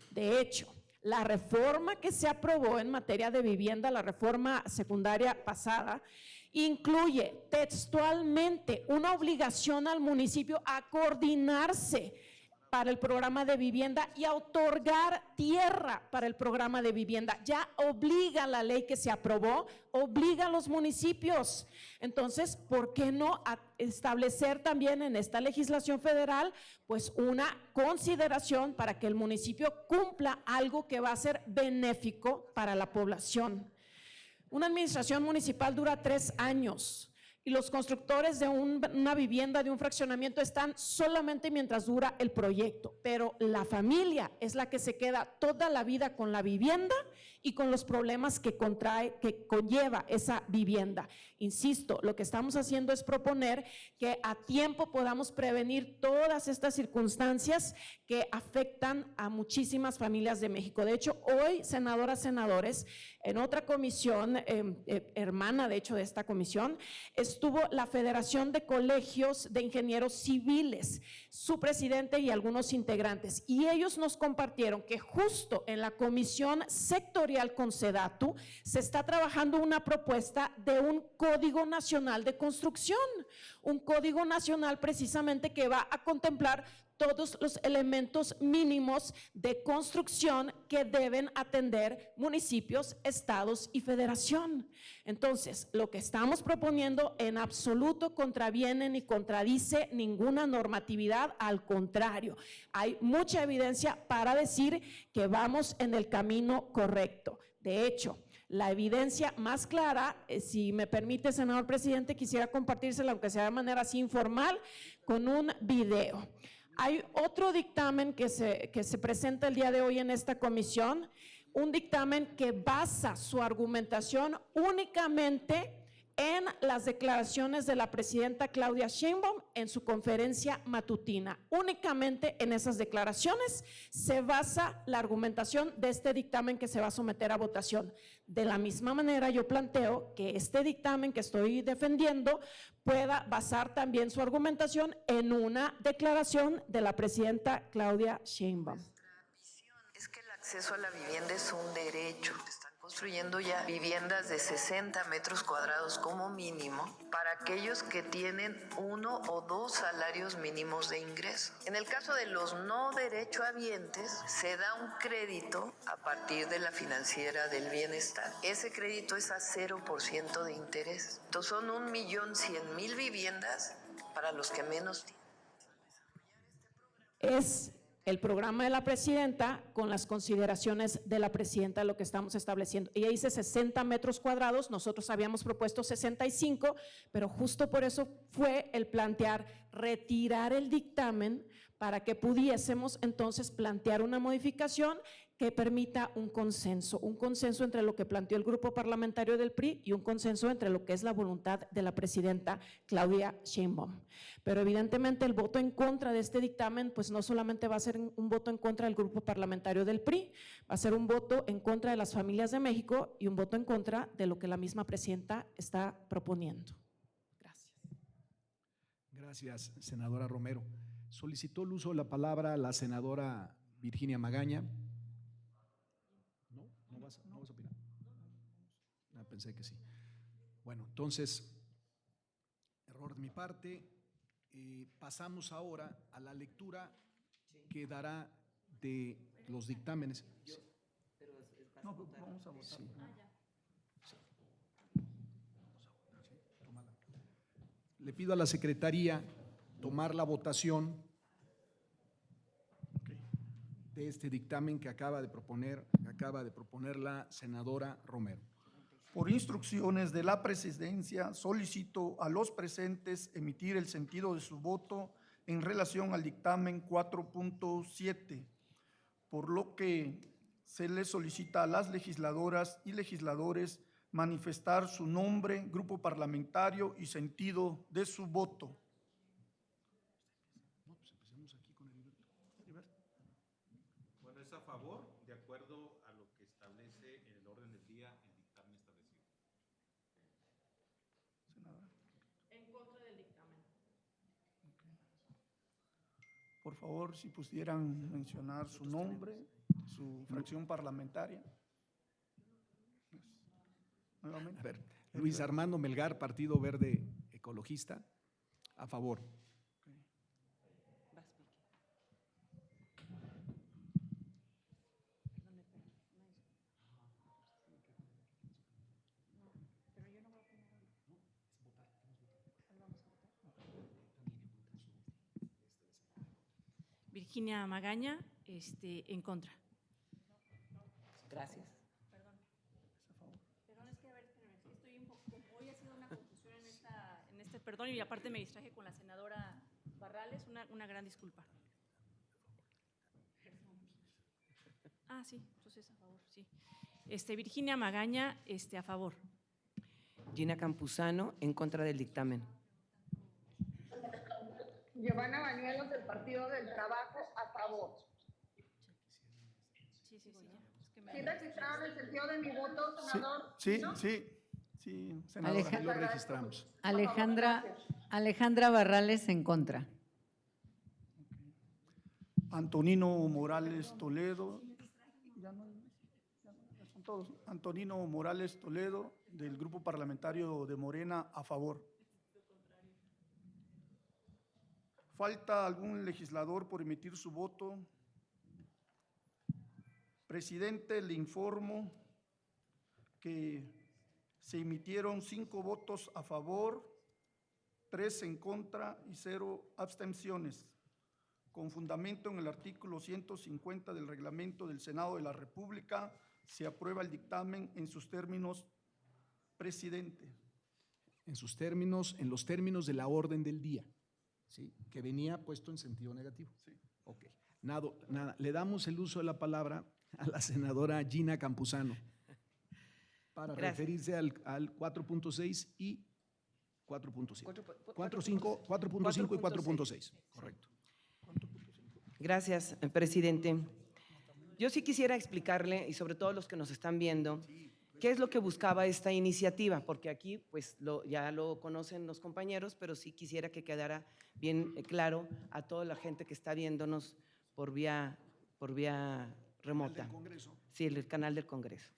De hecho, la reforma que se aprobó en materia de vivienda, la reforma secundaria pasada, incluye textualmente una obligación al municipio a coordinarse para el programa de vivienda y a otorgar tierra para el programa de vivienda. Ya obliga la ley que se aprobó, obliga a los municipios. Entonces, ¿por qué no establecer también en esta legislación federal pues una consideración para que el municipio cumpla algo que va a ser benéfico para la población? Una administración municipal dura 3 años. Y los constructores de una vivienda, de un fraccionamiento, están solamente mientras dura el proyecto, pero la familia es la que se queda toda la vida con la vivienda y con los problemas que conlleva esa vivienda. Insisto, lo que estamos haciendo es proponer que a tiempo podamos prevenir todas estas circunstancias que afectan a muchísimas familias de México. De hecho, hoy, senadoras, senadores, en otra comisión, hermana de hecho de esta comisión, estuvo la Federación de Colegios de Ingenieros Civiles, su presidente y algunos integrantes, y ellos nos compartieron que justo en la comisión sectorial con SEDATU se está trabajando una propuesta de un Código Nacional de Construcción, un Código Nacional precisamente que va a contemplar todos los elementos mínimos de construcción que deben atender municipios, estados y federación. Entonces, lo que estamos proponiendo en absoluto contraviene ni contradice ninguna normatividad, al contrario, hay mucha evidencia para decir que vamos en el camino correcto. De hecho, la evidencia más clara, si me permite, senador presidente, quisiera compartírsela, aunque sea de manera así informal, con un video. Hay otro dictamen que se presenta el día de hoy en esta comisión, un dictamen que basa su argumentación únicamente en las declaraciones de la presidenta Claudia Sheinbaum en su conferencia matutina. Únicamente en esas declaraciones se basa la argumentación de este dictamen que se va a someter a votación. De la misma manera, yo planteo que este dictamen que estoy defendiendo pueda basar también su argumentación en una declaración de la presidenta Claudia Sheinbaum. Es que el acceso a la vivienda es un derecho. Están construyendo ya viviendas de 60 metros cuadrados como mínimo para aquellos que tienen 1 o 2 salarios mínimos de ingreso. En el caso de los no derechohabientes, se da un crédito a partir de la financiera del bienestar. Ese crédito es a 0% de interés. Entonces son 1.100.000 viviendas para los que menos tienen. Es el programa de la presidenta con las consideraciones de la presidenta de lo que estamos estableciendo. Ella dice 60 metros cuadrados, nosotros habíamos propuesto 65, pero justo por eso fue el plantear retirar el dictamen para que pudiésemos entonces plantear una modificación que permita un consenso entre lo que planteó el grupo parlamentario del PRI y un consenso entre lo que es la voluntad de la presidenta Claudia Sheinbaum. Pero evidentemente el voto en contra de este dictamen pues no solamente va a ser un voto en contra del grupo parlamentario del PRI, va a ser un voto en contra de las familias de México y un voto en contra de lo que la misma presidenta está proponiendo. Gracias. Gracias, senadora Romero. Solicitó el uso de la palabra la senadora Virginia Magaña. ¿No vas a opinar? Ah, pensé que sí. Bueno, entonces, error de mi parte. Pasamos ahora a la lectura que dará de los dictámenes. No, vamos a votar. Sí. Le pido a la Secretaría tomar la votación de este dictamen que acaba de proponer la senadora Romero. Por instrucciones de la presidencia, solicito a los presentes emitir el sentido de su voto en relación al dictamen 4.7, por lo que se les solicita a las legisladoras y legisladores manifestar su nombre, grupo parlamentario y sentido de su voto. Bueno, es a favor, de acuerdo a lo que establece en el orden del día el dictamen establecido. Senadora. En contra del dictamen. Por favor, si pudieran mencionar su nombre, su fracción parlamentaria. Nuevamente. A ver, Luis Armando Melgar, Partido Verde Ecologista, a favor. Vas, Vicky. Virginia Magaña, en contra. Gracias. Perdón, es que a ver, espérame, estoy un poco, como hoy ha sido una confusión en este, perdón, y aparte me distraje con la senadora Barrales, una gran disculpa. Ah, sí, entonces a favor, sí. Virginia Magaña, a favor. Gina Campuzano, en contra del dictamen. Giovanna Bañuelos, del Partido del Trabajo, a favor. Sí, ya. Es que ¿Sí registraron el sentido de mi voto, senador? Sí, senadora. Ahí lo registramos. Alejandra Barrales, en contra. Antonino Morales Toledo. Ya son todos. Antonino Morales Toledo, del Grupo Parlamentario de Morena, a favor. ¿Falta algún legislador por emitir su voto? Presidente, le informo que se emitieron 5 votos a favor, 3 en contra y 0 abstenciones. Con fundamento en el artículo 150 del reglamento del Senado de la República, se aprueba el dictamen en sus términos, presidente. En sus términos, en los términos de la orden del día, ¿sí? Que venía puesto en sentido negativo. Sí. Ok. Nada. Le damos el uso de la palabra a la senadora Gina Campuzano para Gracias. referirse al 4.6 y 4.5. 4.5 y 4.6. Correcto. Gracias, presidente. Yo sí quisiera explicarle, y sobre todo los que nos están viendo, qué es lo que buscaba esta iniciativa, porque aquí pues ya lo conocen los compañeros, pero sí quisiera que quedara bien claro a toda la gente que está viéndonos por vía remota. Del Congreso. Sí, el canal del Congreso.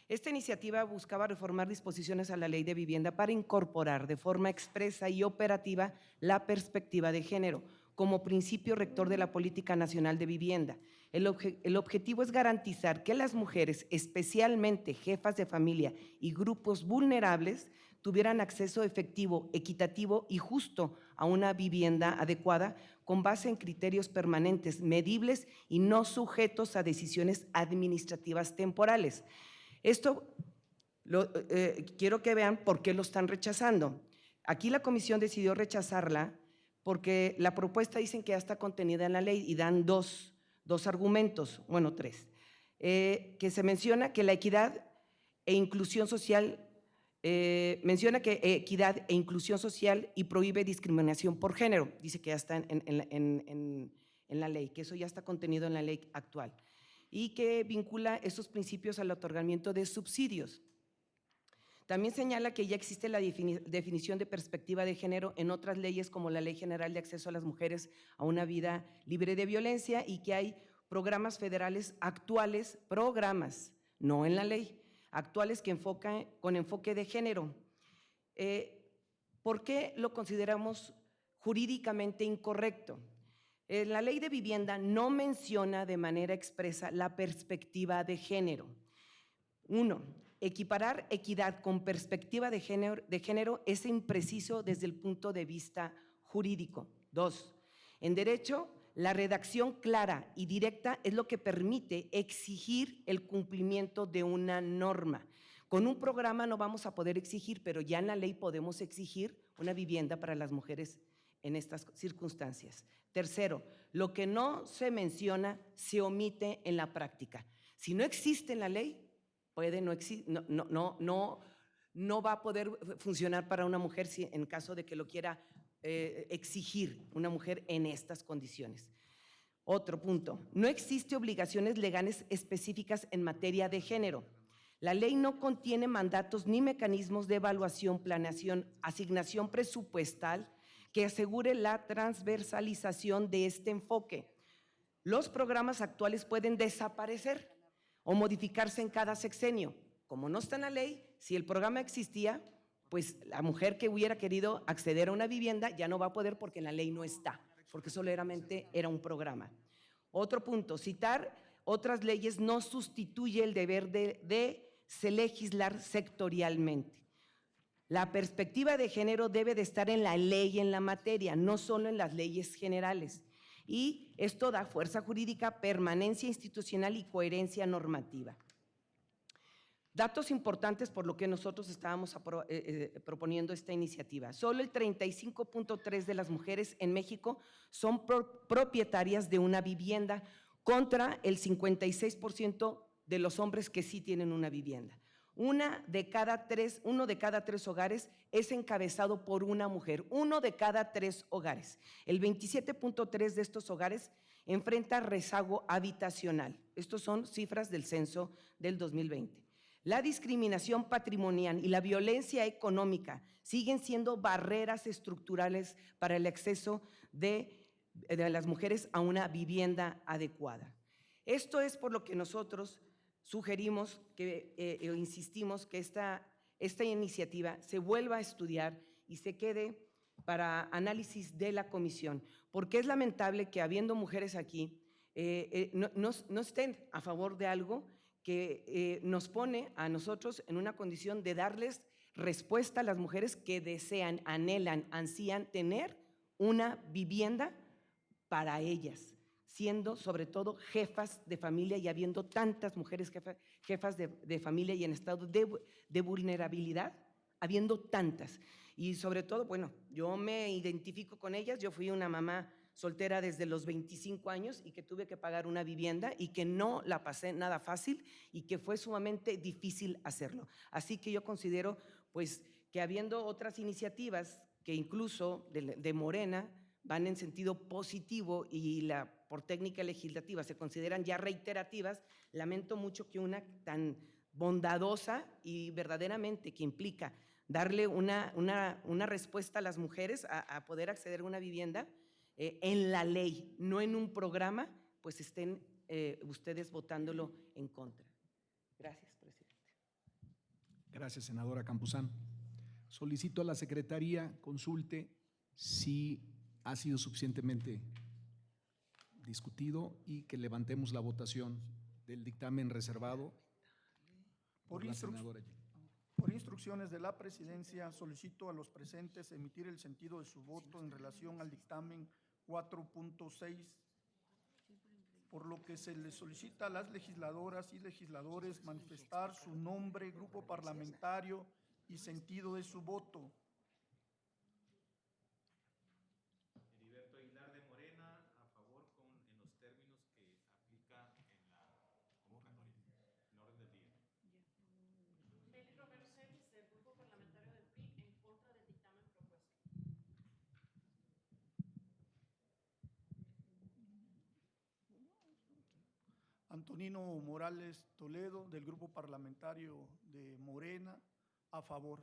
Esta iniciativa buscaba reformar disposiciones a la Ley de Vivienda para incorporar de forma expresa y operativa la perspectiva de género como principio rector de la Política Nacional de Vivienda. El objetivo es garantizar que las mujeres, especialmente jefas de familia y grupos vulnerables, tuvieran acceso efectivo, equitativo y justo a una vivienda adecuada con base en criterios permanentes, medibles y no sujetos a decisiones administrativas temporales. Esto quiero que vean por qué lo están rechazando. Aquí la comisión decidió rechazarla porque la propuesta dicen que ya está contenida en la ley y dan dos argumentos, bueno, tres, que se menciona que la equidad e inclusión social, y prohíbe discriminación por género, dice que ya está en la ley, que eso ya está contenido en la ley actual, y que vincula esos principios al otorgamiento de subsidios. También señala que ya existe la definición de perspectiva de género en otras leyes como la Ley General de Acceso a las Mujeres a una Vida Libre de Violencia y que hay programas federales actuales, programas, no en la ley, actuales que con enfoque de género. ¿Por qué lo consideramos jurídicamente incorrecto? La Ley de Vivienda no menciona de manera expresa la perspectiva de género. 1. Equiparar equidad con perspectiva de género es impreciso desde el punto de vista jurídico. 2. En derecho, la redacción clara y directa es lo que permite exigir el cumplimiento de una norma. Con un programa no vamos a poder exigir, pero ya en la ley podemos exigir una vivienda para las mujeres en estas circunstancias. Tercero, lo que no se menciona se omite en la práctica. Si no existe en la ley, no va a poder funcionar para una mujer si en caso de que lo quiera exigir una mujer en estas condiciones. Otro punto, no existe obligaciones legales específicas en materia de género. La ley no contiene mandatos ni mecanismos de evaluación, planeación, asignación presupuestal que asegure la transversalización de este enfoque. Los programas actuales pueden desaparecer o modificarse en cada sexenio. Como no está en la ley, si el programa existía, pues la mujer que hubiera querido acceder a una vivienda ya no va a poder porque en la ley no está, porque solamente era un programa. Otro punto, citar otras leyes no sustituye el deber de legislar sectorialmente. La perspectiva de género debe de estar en la ley, en la materia, no solo en las leyes generales. Y esto da fuerza jurídica, permanencia institucional y coherencia normativa. Datos importantes por lo que nosotros estábamos proponiendo esta iniciativa. Solo el 35.3% de las mujeres en México son propietarias de una vivienda contra el 56% de los hombres que sí tienen una vivienda. Uno de cada tres hogares es encabezado por una mujer, 1 de cada 3 hogares. El 27.3% de estos hogares enfrenta rezago habitacional. Estos son cifras del censo del 2020. La discriminación patrimonial y la violencia económica siguen siendo barreras estructurales para el acceso de las mujeres a una vivienda adecuada. Esto es por lo que nosotros sugerimos insistimos que esta iniciativa se vuelva a estudiar y se quede para análisis de la comisión, porque es lamentable que habiendo mujeres aquí no estén a favor de algo que nos pone a nosotros en una condición de darles respuesta a las mujeres que desean, anhelan, ansían tener una vivienda para ellas, siendo sobre todo jefas de familia y habiendo tantas mujeres jefas de familia y en estado de vulnerabilidad, habiendo tantas. Y sobre todo, bueno, yo me identifico con ellas, yo fui una mamá soltera desde los 25 años y que tuve que pagar una vivienda y que no la pasé nada fácil y que fue sumamente difícil hacerlo. Así que yo considero pues que habiendo otras iniciativas que incluso de Morena van en sentido positivo y por técnica legislativa se consideran ya reiterativas, lamento mucho que una tan bondadosa y verdaderamente que implica darle una respuesta a las mujeres a poder acceder a una vivienda en la ley, no en un programa, pues estén ustedes votándolo en contra. Gracias, presidente. Gracias, senadora Campuzano. Solicito a la Secretaría consulte si ha sido suficientemente discutido y que levantemos la votación del dictamen reservado por la senadora. Por instrucciones de la presidencia, solicito a los presentes emitir el sentido de su voto en relación al dictamen 4.6, por lo que se les solicita a las legisladoras y legisladores manifestar su nombre, grupo parlamentario y sentido de su voto. Heriberto Aguilar de Morena, a favor en los términos que aplica en la convocatoria, en orden del día. Meli Romero Celis, del Grupo Parlamentario del PRI, en contra del dictamen propuesto. Antonino Morales Toledo, del Grupo Parlamentario de Morena, a favor.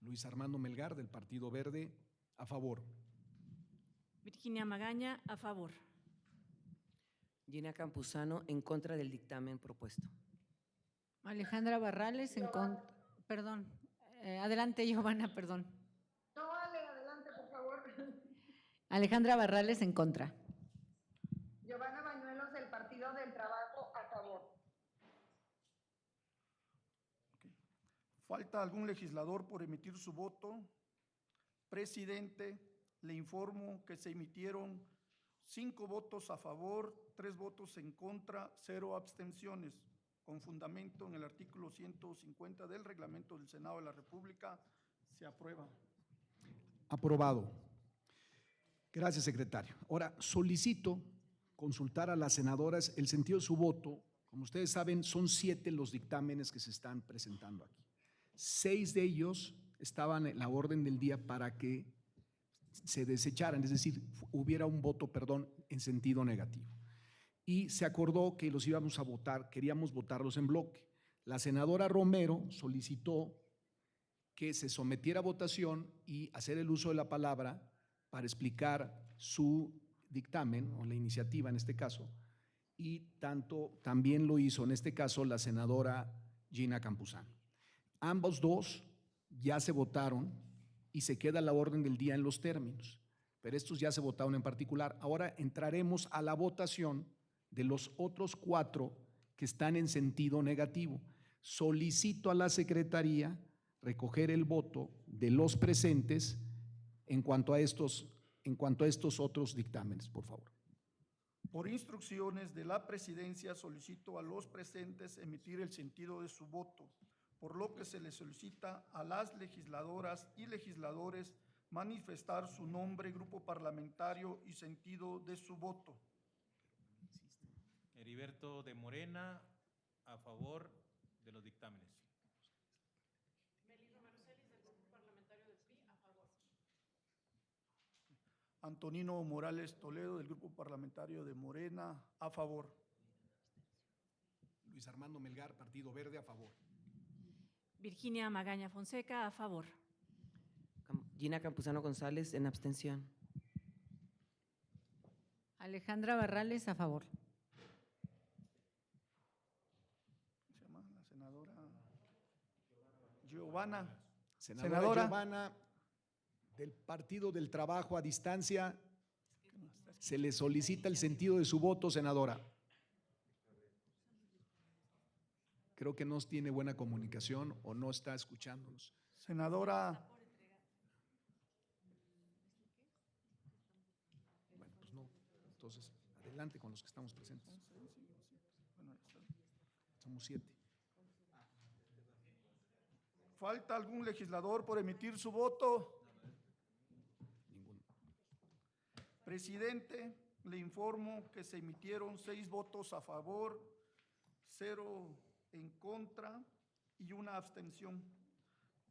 Luis Armando Melgar, del Partido Verde, a favor. Virginia Magaña, a favor. Gina Campuzano, en contra del dictamen propuesto. Alejandra Barrales en contra. Perdón. Adelante, Giovanna, perdón. No, Ale, adelante, por favor. Alejandra Barrales en contra. Giovanna Bañuelos, del Partido del Trabajo, a favor. ¿Falta algún legislador por emitir su voto? Presidente, le informo que se emitieron 5 votos a favor, 3 votos en contra, 0 abstenciones. Con fundamento en el artículo 150 del Reglamento del Senado de la República, se aprueba. Aprobado. Gracias, secretario. Ahora, solicito consultar a las senadoras el sentido de su voto. Como ustedes saben, son 7 los dictámenes que se están presentando aquí. 6 de ellos estaban en la orden del día para que se desecharan, es decir, hubiera un voto, en sentido negativo. Y se acordó que los íbamos a votar, queríamos votarlos en bloque. La senadora Romero solicitó que se sometiera a votación y hacer el uso de la palabra para explicar su dictamen, o la iniciativa en este caso, y también lo hizo en este caso la senadora Gina Campuzano. Ambos dos ya se votaron y se queda la orden del día en los términos, pero estos ya se votaron en particular. Ahora entraremos a la votación de los otros 4 que están en sentido negativo. Solicito a la Secretaría recoger el voto de los presentes en cuanto a estos otros dictámenes, por favor. Por instrucciones de la presidencia, solicito a los presentes emitir el sentido de su voto, por lo que se les solicita a las legisladoras y legisladores manifestar su nombre, grupo parlamentario y sentido de su voto. Heriberto de Morena, a favor de los dictámenes. Meli Romero Celis, del Grupo Parlamentario del PRI, a favor. Antonino Morales Toledo, del Grupo Parlamentario de Morena, a favor. Luis Armando Melgar, Partido Verde, a favor. Virginia Magaña Fonseca, a favor. Gina Campuzano González, en abstención. Alejandra Barrales a favor. ¿Cómo se llama la senadora? Giovanna. Senadora Giovanna, del Partido del Trabajo a distancia, se le solicita el sentido de su voto, senadora. Creo que no tiene buena comunicación o no está escuchándonos. Senadora. Bueno, pues no. Entonces, adelante con los que estamos presentes. Somos 7. ¿Falta algún legislador por emitir su voto? Ninguno. Presidente, le informo que se emitieron 6 votos a favor, 0 en contra y 1 abstención.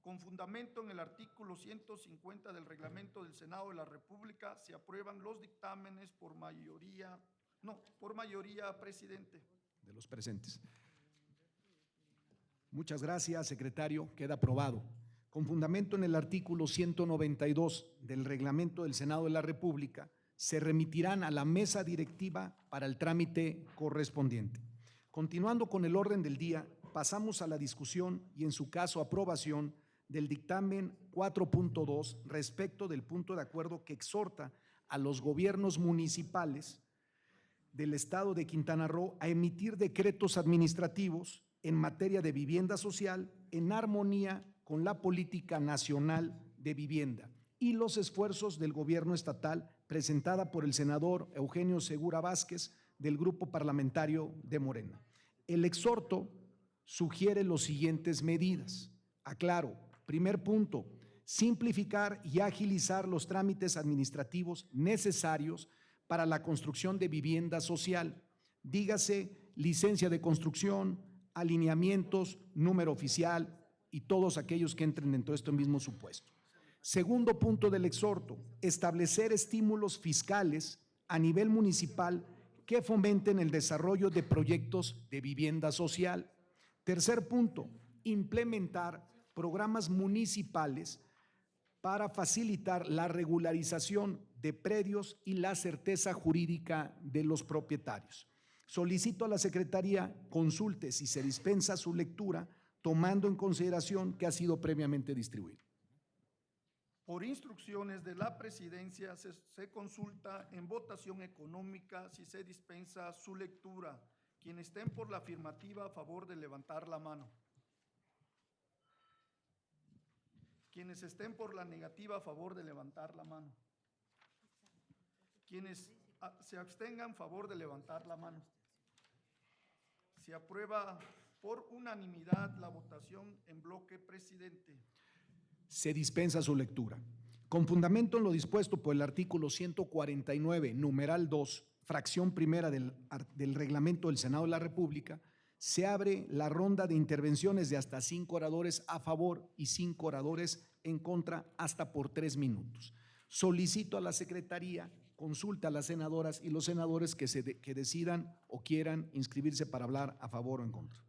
Con fundamento en el artículo 150 del Reglamento del Senado de la República, se aprueban los dictámenes por mayoría, presidente. De los presentes. Muchas gracias, secretario. Queda aprobado. Con fundamento en el artículo 192 del Reglamento del Senado de la República, se remitirán a la mesa directiva para el trámite correspondiente. Continuando con el orden del día, pasamos a la discusión y, en su caso, aprobación del dictamen 4.2 respecto del punto de acuerdo que exhorta a los gobiernos municipales del Estado de Quintana Roo a emitir decretos administrativos en materia de vivienda social en armonía con la política nacional de vivienda y los esfuerzos del gobierno estatal, presentada por el senador Eugenio Segura Vázquez del Grupo Parlamentario de Morena. El exhorto sugiere los siguientes medidas. Aclaro, primer punto, simplificar y agilizar los trámites administrativos necesarios para la construcción de vivienda social, dígase licencia de construcción, alineamientos, número oficial y todos aquellos que entren dentro de este mismo supuesto. Segundo punto del exhorto, establecer estímulos fiscales a nivel municipal que fomenten el desarrollo de proyectos de vivienda social. Tercer punto, implementar programas municipales para facilitar la regularización de predios y la certeza jurídica de los propietarios. Solicito a la Secretaría consulte si se dispensa su lectura, tomando en consideración que ha sido previamente distribuido. Por instrucciones de la Presidencia, se consulta en votación económica si se dispensa su lectura. Quienes estén por la afirmativa, a favor de levantar la mano. Quienes estén por la negativa, a favor de levantar la mano. Quienes se abstengan, a favor de levantar la mano. Se aprueba por unanimidad la votación en bloque, presidente. Se dispensa su lectura. Con fundamento en lo dispuesto por el artículo 149, numeral 2, fracción primera del Reglamento del Senado de la República, se abre la ronda de intervenciones de hasta 5 oradores a favor y 5 oradores en contra, hasta por 3 minutos. Solicito a la Secretaría consulta a las senadoras y los senadores que decidan o quieran inscribirse para hablar a favor o en contra.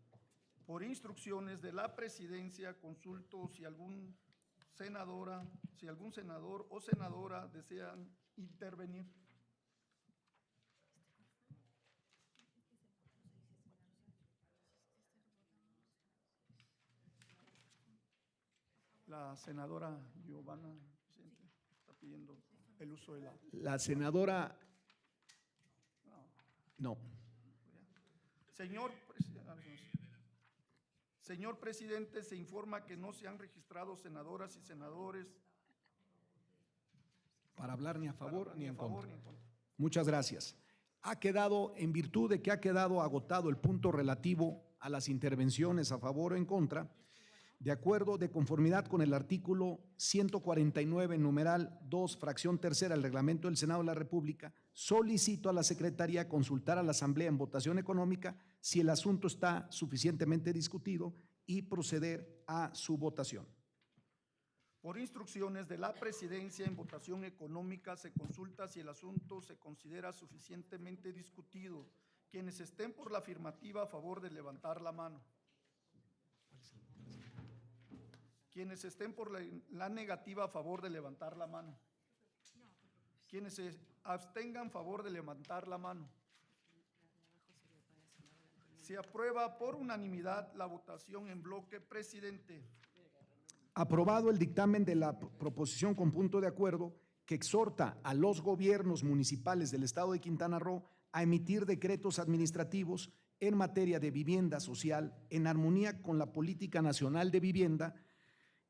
Por instrucciones de la Presidencia, consulto si algún senador o senadora desean intervenir. La senadora Giovanna Vicente está pidiendo el uso de la… La senadora… No. Señor presidente, se informa que no se han registrado senadoras y senadores para hablar ni a favor ni en contra. Muchas gracias. Ha quedado, en virtud de que ha quedado agotado el punto relativo a las intervenciones a favor o en contra, de acuerdo, de conformidad con el artículo 149, numeral 2, fracción tercera del Reglamento del Senado de la República, solicito a la Secretaría consultar a la Asamblea en votación económica si el asunto está suficientemente discutido y proceder a su votación. Por instrucciones de la Presidencia, en votación económica se consulta si el asunto se considera suficientemente discutido. Quienes estén por la afirmativa, a favor de levantar la mano. Quienes estén por la negativa, a favor de levantar la mano. Quienes se abstengan, a favor de levantar la mano. Se aprueba por unanimidad la votación en bloque, presidente. Aprobado el dictamen de la proposición con punto de acuerdo que exhorta a los gobiernos municipales del Estado de Quintana Roo a emitir decretos administrativos en materia de vivienda social en armonía con la Política Nacional de Vivienda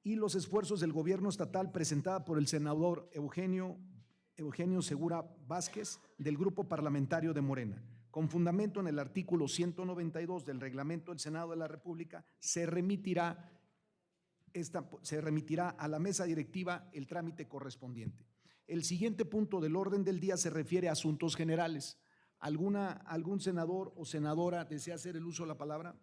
y los esfuerzos del gobierno estatal, presentada por el senador Eugenio Segura Vázquez del Grupo Parlamentario de Morena. Con fundamento en el artículo 192 del Reglamento del Senado de la República, se remitirá a la mesa directiva el trámite correspondiente. El siguiente punto del orden del día se refiere a asuntos generales. ¿Algún senador o senadora desea hacer el uso de la palabra?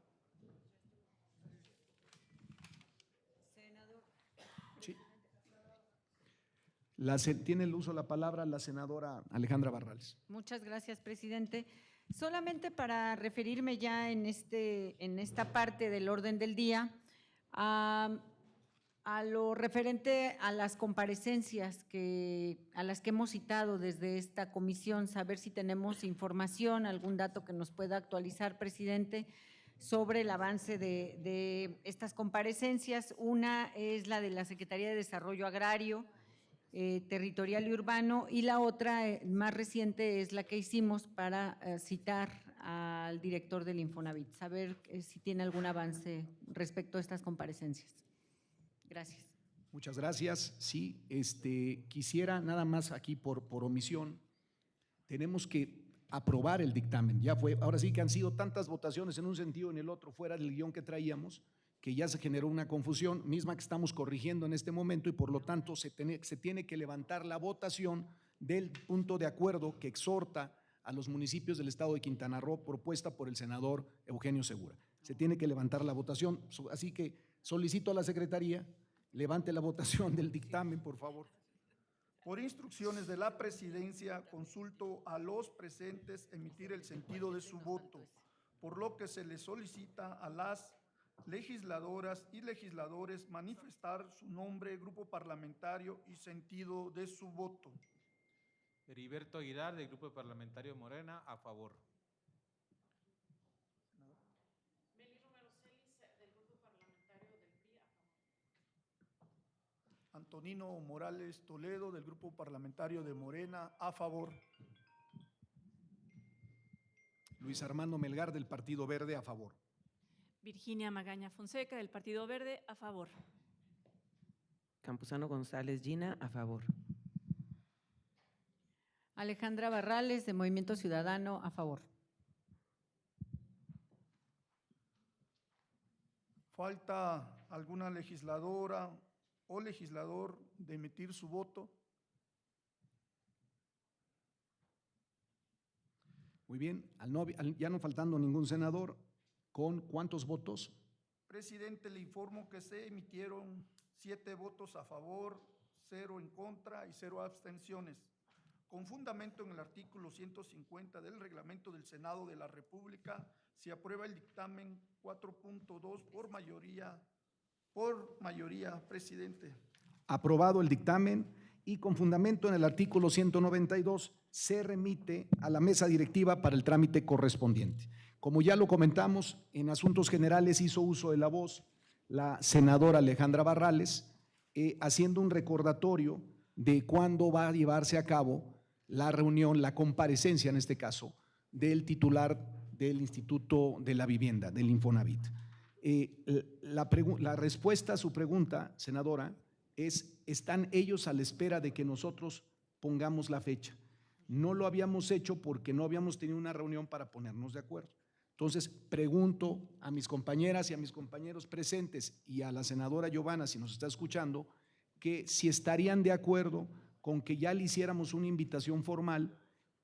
Tiene el uso de la palabra la senadora Alejandra Barrales. Muchas gracias, presidente. Solamente para referirme ya en esta parte del orden del día a lo referente a las comparecencias a las que hemos citado desde esta comisión, saber si tenemos información, algún dato que nos pueda actualizar, presidente, sobre el avance de estas comparecencias. Una es la de la Secretaría de Desarrollo Agrario, Territorial y Urbano, y la otra, más reciente, es la que hicimos para citar al director del Infonavit, saber si tiene algún avance respecto a estas comparecencias. Gracias. Muchas gracias. Sí, quisiera nada más aquí por omisión, tenemos que aprobar el dictamen. Ya fue, ahora sí que han sido tantas votaciones en un sentido y en el otro, fuera del guión que traíamos, que ya se generó una confusión, misma que estamos corrigiendo en este momento, y por lo tanto se tiene que levantar la votación del punto de acuerdo que exhorta a los municipios del estado de Quintana Roo, propuesta por el senador Eugenio Segura. Se tiene que levantar la votación, así que solicito a la Secretaría, levante la votación del dictamen, por favor. Por instrucciones de la presidencia, consulto a los presentes emitir el sentido de su voto, por lo que se les solicita a las legisladoras y legisladores manifestar su nombre, grupo parlamentario y sentido de su voto. Heriberto Aguilar, del Grupo Parlamentario Morena, a favor. Antonino Morales Toledo, del Grupo Parlamentario de Morena, a favor. Luis Armando Melgar, del Partido Verde, a favor. Virginia Magaña Fonseca, del Partido Verde, a favor. Campuzano González Gina, a favor. Alejandra Barrales, de Movimiento Ciudadano, a favor. ¿Falta alguna legisladora o legislador de emitir su voto? Muy bien, ya no faltando ningún senador, ¿con cuántos votos? Presidente, le informo que se emitieron 7 votos a favor, 0 en contra y 0 abstenciones. Con fundamento en el artículo 150 del Reglamento del Senado de la República, se aprueba el dictamen 4.2 por mayoría, presidente. Aprobado el dictamen y con fundamento en el artículo 192 se remite a la mesa directiva para el trámite correspondiente. Como ya lo comentamos, en asuntos generales hizo uso de la voz la senadora Alejandra Barrales, haciendo un recordatorio de cuándo va a llevarse a cabo la reunión, la comparecencia en este caso, del titular del Instituto de la Vivienda, del Infonavit. La respuesta a su pregunta, senadora, es: ¿están ellos a la espera de que nosotros pongamos la fecha? No lo habíamos hecho porque no habíamos tenido una reunión para ponernos de acuerdo. Entonces, pregunto a mis compañeras y a mis compañeros presentes y a la senadora Giovanna, si nos está escuchando, que si estarían de acuerdo con que ya le hiciéramos una invitación formal,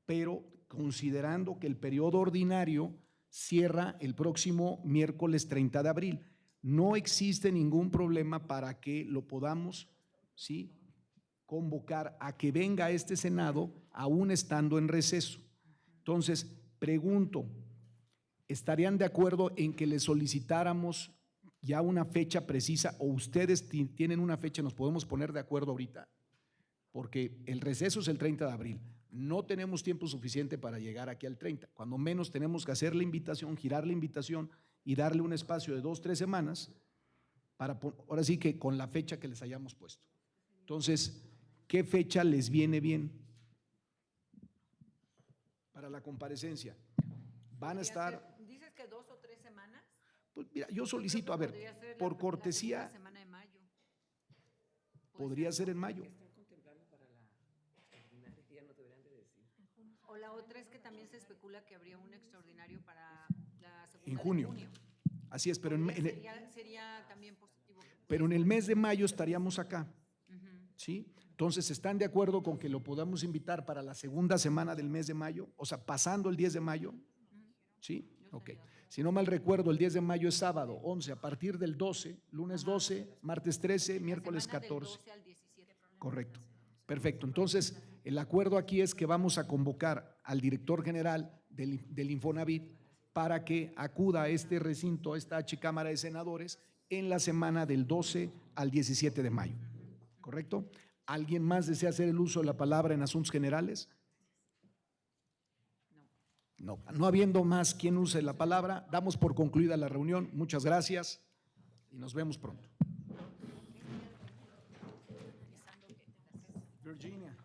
pero considerando que el periodo ordinario cierra el próximo miércoles 30 de abril. No existe ningún problema para que lo podamos, ¿sí?, convocar a que venga a este Senado aún estando en receso. Entonces, pregunto, ¿estarían de acuerdo en que le solicitáramos ya una fecha precisa, o ustedes tienen una fecha, nos podemos poner de acuerdo ahorita? Porque el receso es el 30 de abril. No tenemos tiempo suficiente para llegar aquí al 30. Cuando menos tenemos que hacer la invitación, girar la invitación y darle un espacio de 2 o 3 semanas para, ahora sí que con la fecha que les hayamos puesto. Entonces, ¿qué fecha les viene bien para la comparecencia? Van a estar… ¿Dices que 2 o 3 semanas? Pues mira, yo solicito, a ver, por cortesía, La semana de mayo. podría ser en mayo. O la otra es que también se especula que habría un extraordinario para la segunda En junio. de junio. Así es, pero Sería también positivo. pero en el mes de mayo estaríamos acá. ¿Sí? Entonces, ¿están de acuerdo con que lo podamos invitar para la segunda semana del mes de mayo? O sea, pasando el 10 de mayo. ¿Sí? Ok. Si no mal recuerdo, el 10 de mayo es sábado, 11, a partir del 12, lunes 12, martes 13, miércoles 14. Del 12 al 17. Correcto. Perfecto. Entonces, el acuerdo aquí es que vamos a convocar al director general del Infonavit para que acuda a este recinto, a esta H Cámara de Senadores, en la semana del 12 al 17 de mayo. ¿Correcto? ¿Alguien más desea hacer el uso de la palabra en asuntos generales? No. No habiendo más quien use la palabra, damos por concluida la reunión. Muchas gracias y nos vemos pronto. Virginia.